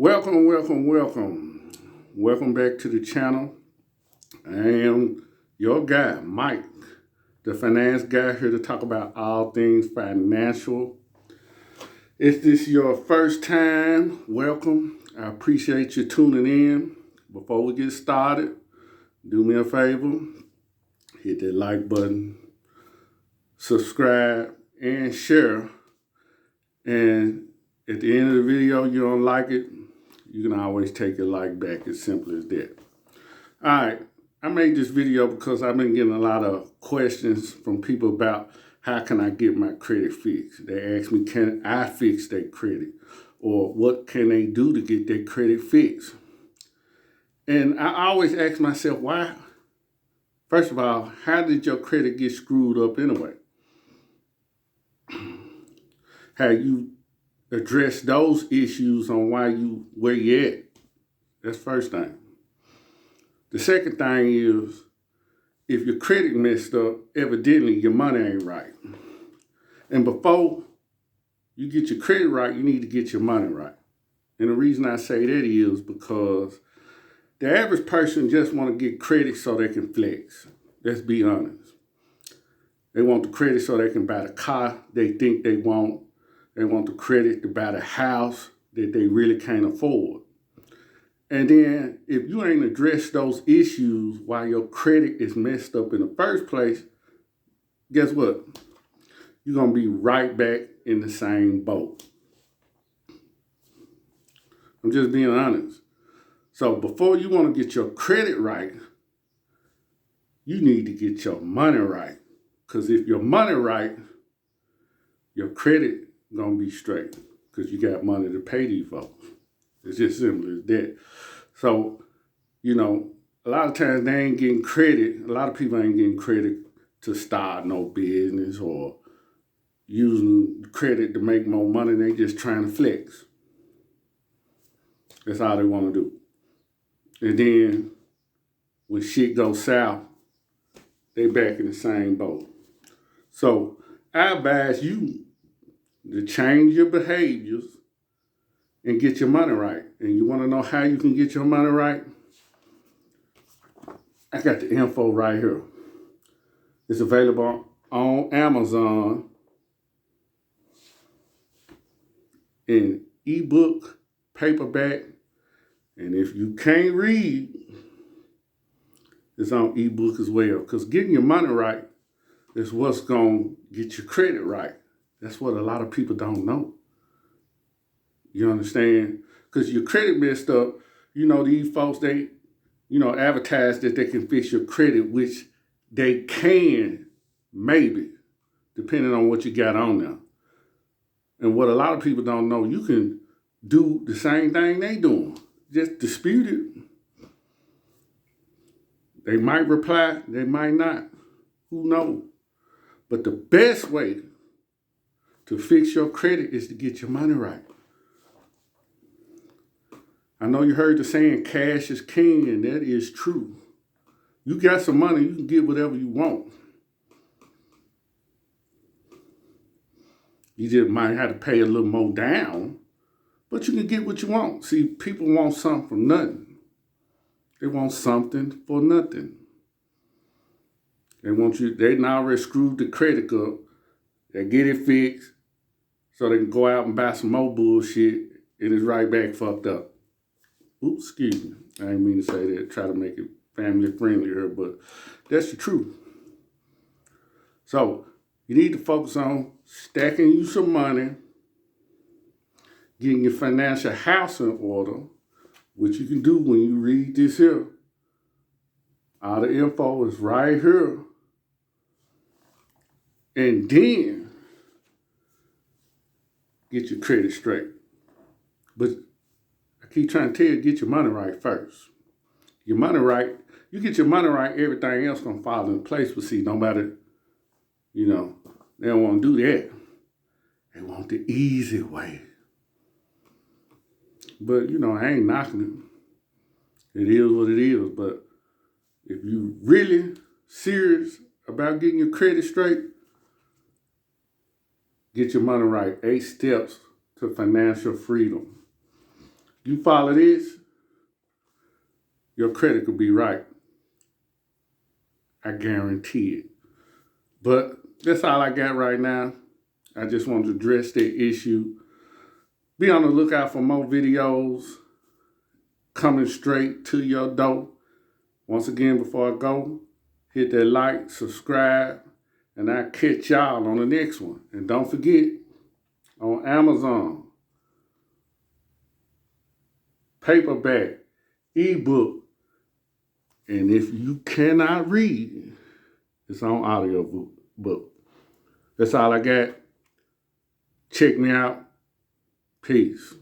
Welcome, welcome, welcome. Welcome back to the channel. I am your guy, Mike, the finance guy, here to talk about all things financial. If this is your first time, welcome. I appreciate you tuning in. Before we get started, do me a favor, hit that like button, subscribe, and share. And at the end of the video, you don't like it, you can always take your like back. As simple as that. All right, I made this video because I've been getting a lot of questions from people about how can I get my credit fixed. They ask me, can I fix their credit? Or what can they do to get their credit fixed? And I always ask myself, why? First of all, how did your credit get screwed up anyway? How you address those issues on where you at? That's first thing. The second thing is, if your credit messed up, evidently your money ain't right. And before you get your credit right, you need to get your money right. And the reason I say that is because the average person just want to get credit so they can flex. Let's be honest. They want the credit so they can buy the car they think they want. They want the credit to buy the house that they really can't afford. And then if you ain't addressed those issues while your credit is messed up in the first place, guess what? You're going to be right back in the same boat. I'm just being honest. So before you want to get your credit right, you need to get your money right. Because if your money right, your credit going to be straight. Because you got money to pay these folks. It's just simple as that. So, a lot of times they ain't getting credit. A lot of people ain't getting credit to start no business or using credit to make more money. They just trying to flex. That's all they want to do. And then when shit goes south, they back in the same boat. So I advise you to change your behaviors and get your money right. And you want to know how you can get your money right? I got the info right here. It's available on Amazon in ebook, paperback, and if you can't read, it's on ebook as well. Because getting your money right is what's going to get your credit right. That's what a lot of people don't know. You understand? Because your credit messed up, these folks, they, advertise that they can fix your credit, which they can, maybe, depending on what you got on there. And what a lot of people don't know, you can do the same thing they doing. Just dispute it. They might reply, they might not. Who knows? But the best way to fix your credit is to get your money right. I know you heard the saying, cash is king, and that is true. You got some money, you can get whatever you want. You just might have to pay a little more down, but you can get what you want. See, people want something from nothing. They want something for nothing. They now already screwed the credit up. They get it fixed so they can go out and buy some more bullshit, and it's right back fucked up. Oops, excuse me. I didn't mean to say that. Try to make it family friendly here, but that's the truth. So you need to focus on stacking you some money, getting your financial house in order, which you can do when you read this here. All the info is right here. And then get your credit straight. But I keep trying to tell you, get your money right first. Your money right, you get your money right, everything else gonna fall in place. But see, nobody, they don't want to do that. They want the easy way. But, I ain't knocking it. It is what it is. But if you really serious about getting your credit straight, get your money right. 8 steps to financial freedom. You follow this, your credit could be right. I guarantee it. But that's all I got right now. I just wanted to address that issue. Be on the lookout for more videos coming straight to your door. Once again, before I go, hit that like, subscribe, and I'll catch y'all on the next one. And don't forget, on Amazon, paperback, ebook, and if you cannot read, it's on audio book. That's all I got. Check me out. Peace.